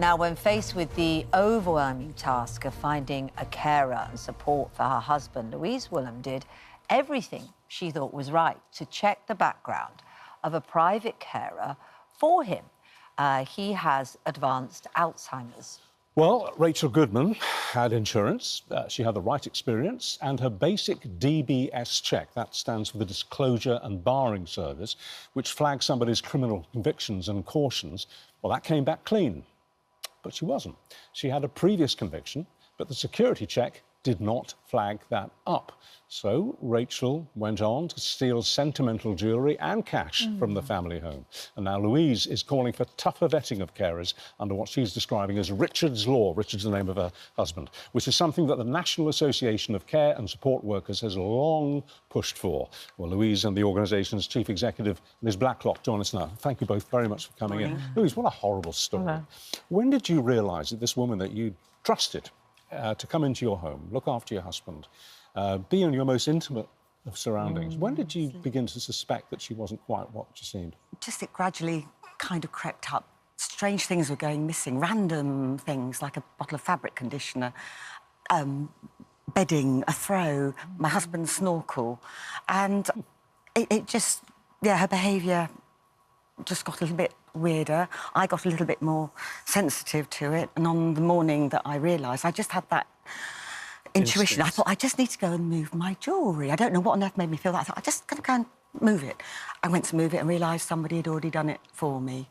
Now, when faced with the overwhelming task of finding a carer and support for her husband, Louise Woollam did everything she thought was right to check the background of a private carer for him. He has advanced Alzheimer's. Well, Rachel Goodman had insurance, she had the right experience, and her basic DBS check, that stands for the Disclosure and Barring Service, which flags somebody's criminal convictions and cautions, well, that came back clean. But she wasn't. She had a previous conviction, but the security check did not flag that up. So Rachel went on to steal sentimental jewellery and cash from the family home. And now Louise is calling for tougher vetting of carers under what she's describing as Richard's Law. Richard's the name of her husband, which is something that the National Association of Care and Support Workers has long pushed for. Well, Louise and the organisation's chief executive, Ms Blacklock, join us now. Thank you both very much for coming in. Louise, what a horrible story. Hello. When did you realise that this woman that you trusted to come into your home, look after your husband, be in your most intimate of surroundings, when did you begin to suspect that she wasn't quite what she seemed? Just it gradually kind of crept up. Strange things were going missing, random things like a bottle of fabric conditioner, bedding, a throw, my husband's snorkel. And it just, yeah, her behaviour just got a little bit weirder. I got a little bit more sensitive to it. And on the morning that I realised, I just had that intuition. I thought, I just need to go and move my jewellery. I don't know what on earth made me feel that. I thought, I'm just going to go and move it. I went to move it and realised somebody had already done it for me,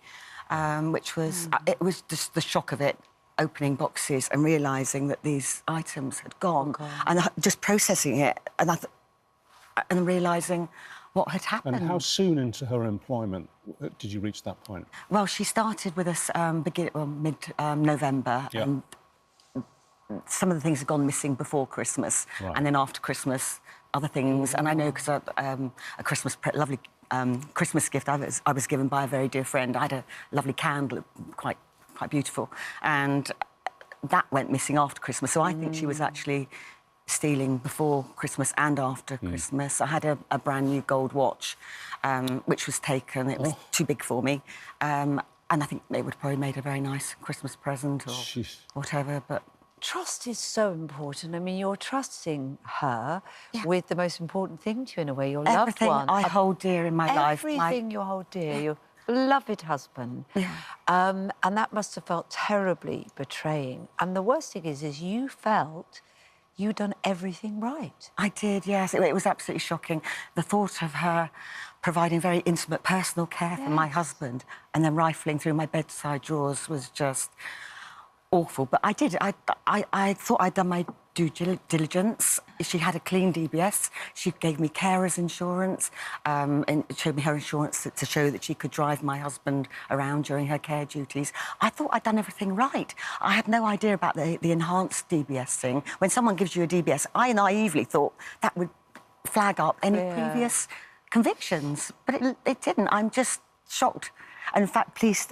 which was... it was just the shock of it, opening boxes and realising that these items had gone. And just processing it and realising what had happened. And how soon into her employment did you reach that point? Well, she started with us mid-November, and some of the things had gone missing before Christmas, and then after Christmas, other things. And I know because a lovely Christmas gift I was given by a very dear friend. I had a lovely candle, quite beautiful, and that went missing after Christmas. So I think she was actually stealing before Christmas and after Christmas. I had a brand new gold watch, which was taken. It was too big for me. And I think it would have probably made a very nice Christmas present or whatever, but... Trust is so important. I mean, you're trusting her with the most important thing to you, in a way, your loved one. Everything I hold dear in my life. Everything you hold dear, your beloved husband. And that must have felt terribly betraying. And the worst thing is you felt you'd done everything right. I did, yes. It was absolutely shocking. The thought of her providing very intimate personal care for my husband and then rifling through my bedside drawers was just awful. But I did. I thought I'd done my due diligence. She had a clean DBS. She gave me carer's insurance and showed me her insurance to show that she could drive my husband around during her care duties. I thought I'd done everything right. I had no idea about the enhanced DBS thing. When someone gives you a DBS, I naively thought that would flag up any previous convictions, but it didn't. I'm just shocked. And in fact, police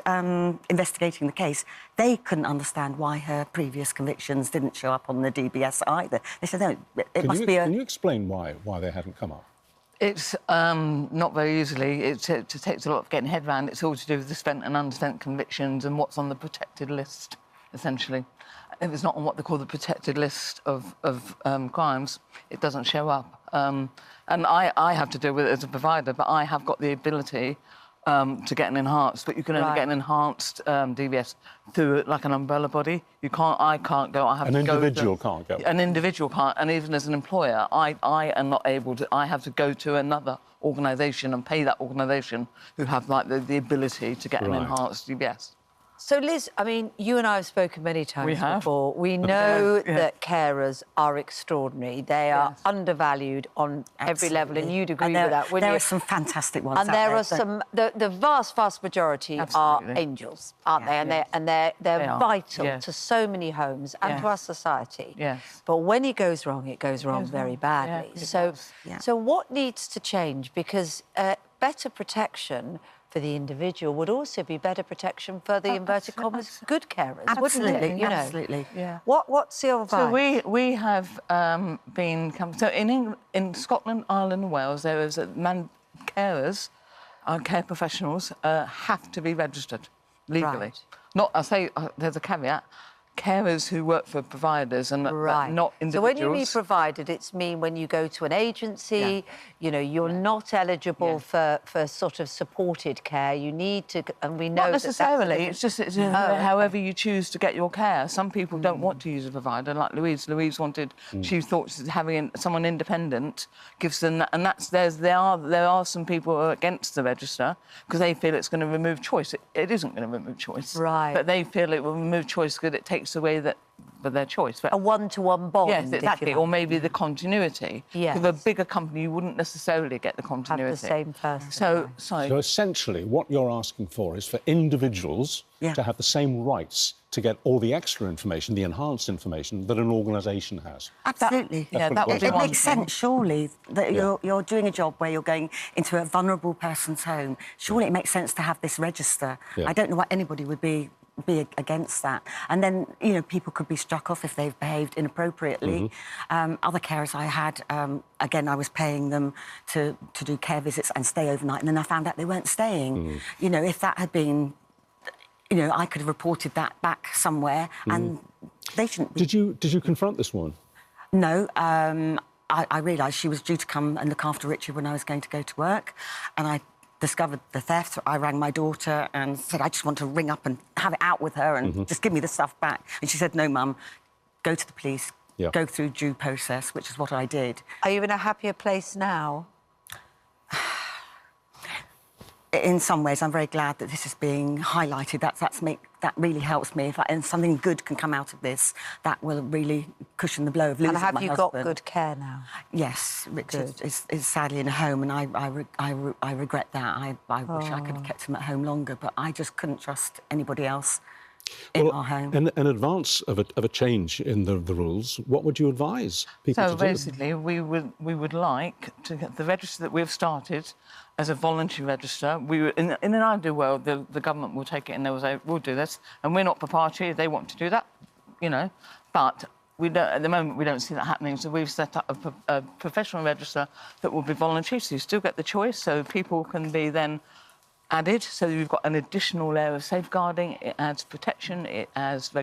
investigating the case, they couldn't understand why her previous convictions didn't show up on the DBS either. They said, no, it must be a... Can you explain why they hadn't come up? It's not very easily. It takes a lot of getting head round. It's all to do with the spent and unspent convictions and what's on the protected list, essentially. If it's not on what they call the protected list of crimes, it doesn't show up. And I have to deal with it as a provider, but I have got the ability to get an enhanced, but you can only get an enhanced DBS through like an umbrella body. You can't. I can't go. I have to go. An individual can't go. An individual can't, and even as an employer, I am not able to. I have to go to another organisation and pay that organisation who have like the ability to get an enhanced DBS. So, Liz, I mean, you and I have spoken many times before. We know that carers are extraordinary. They are undervalued on every level, and you'd agree with that, wouldn't you? There are some fantastic ones and there are some... The vast majority are angels, aren't they? And they're vital to so many homes and to our society. But when it goes wrong very badly. So what needs to change? Because better protection for the individual would also be better protection for the inverted commas good carers, wouldn't it? You know? Absolutely. What's your advice? So we have been... So in Scotland, Ireland and Wales, there is carers, care professionals, have to be registered legally. I say there's a caveat. Carers who work for providers and not individuals. So when you mean provided, it's mean when you go to an agency, you know, you're not eligible for sort of supported care. You need to, and we know not necessarily. It's just however you choose to get your care. Some people don't want to use a provider, like Louise. Louise wanted. She thought having someone independent gives them, and there are some people who are against the register because they feel it's going to remove choice. It isn't going to remove choice, right? But they feel it will remove choice because it takes away their choice. But a one-to-one bond. Yes, exactly. Or maybe the continuity. Yes. With a bigger company, you wouldn't necessarily get the continuity. Have the same person. So essentially, what you're asking for is for individuals to have the same rights to get all the extra information, the enhanced information that an organisation has. Absolutely. It makes sense, surely, that you're doing a job where you're going into a vulnerable person's home. Surely it makes sense to have this register. I don't know why anybody would be against that. And then, you know, people could be struck off if they've behaved inappropriately. Other carers I had, again, I was paying them to do care visits and stay overnight, and then I found out they weren't staying. You know, if that had been, you know, I could have reported that back somewhere, and they shouldn't be. Did you confront this woman? No. I realised she was due to come and look after Richard when I was going to go to work, and I discovered the theft. I rang my daughter and said, I just want to ring up and have it out with her and just give me the stuff back. And she said, no, Mum, go to the police, go through due process, which is what I did. Are you in a happier place now? In some ways, I'm very glad that this is being highlighted. That really helps me. And something good can come out of this, that will really cushion the blow of losing my husband. And have you got good care now? Yes, Richard is sadly in a home, and I regret that. I wish I could have kept him at home longer, but I just couldn't trust anybody else in our home. In advance of a change in the rules, what would you advise people to do? So basically, we would like to get the register that we've started as a voluntary register. In an ideal world, the government will take it and they'll say, we'll do this, and we're not the party. They want to do that, you know, but we don't, at the moment, we don't see that happening. So we've set up a professional register that will be voluntary, so you still get the choice, so people can be then added. So you've got an additional layer of safeguarding. It adds protection. It adds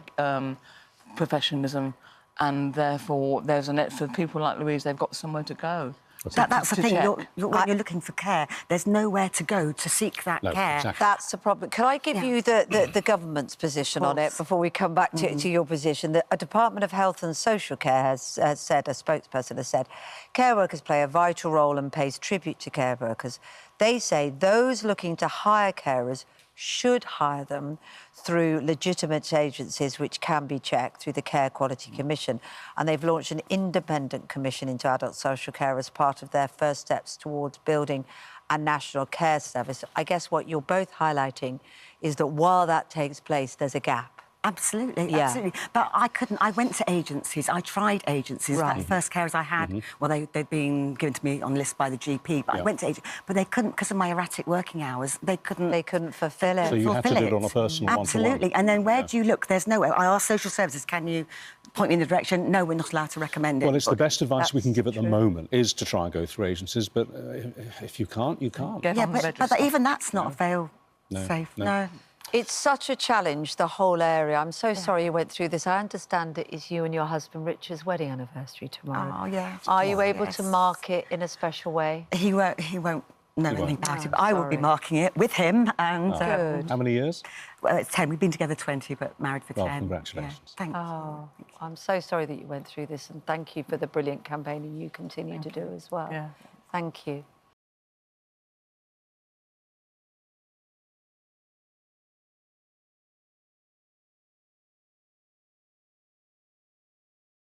professionalism, and therefore there's a net for people like Louise. They've got somewhere to go. That's the thing. When you're looking for care, there's nowhere to go to seek that care. Exactly. That's the problem. Can I give you the government's position on it before we come back to your position? A Department of Health and Social Care has said, a spokesperson has said, care workers play a vital role and pays tribute to care workers. They say those looking to hire carers should hire them through legitimate agencies which can be checked through the Care Quality Commission. And they've launched an independent commission into adult social care as part of their first steps towards building a national care service. I guess what you're both highlighting is that while that takes place, there's a gap. Absolutely, absolutely. But I couldn't. I went to agencies. I tried agencies. Right. The first carers I had, well, they'd been given to me on list by the GP. But I went to agencies, but they couldn't, because of my erratic working hours. They couldn't fulfil it. So you had to do it on a personal Absolutely. one-to-one. And then where do you look? There's nowhere. I asked social services, can you point me in the direction? No, we're not allowed to recommend it. Well, it's the best advice we can give at the moment is to try and go through agencies. But if you can't, you can't. But even that's not a fail-safe. No. It's such a challenge, the whole area. I'm so sorry you went through this. I understand it is you and your husband Richard's wedding anniversary tomorrow. Oh, yeah. Are you able to mark it in a special way? He won't know anything about it, but I will be marking it with him. And Good. How many years? Well, it's 10. We've been together 20, but married for 10. Well, congratulations. Yeah, thank you. Oh, I'm so sorry that you went through this, and thank you for the brilliant campaigning you continue to do as well. Yeah. Thank you.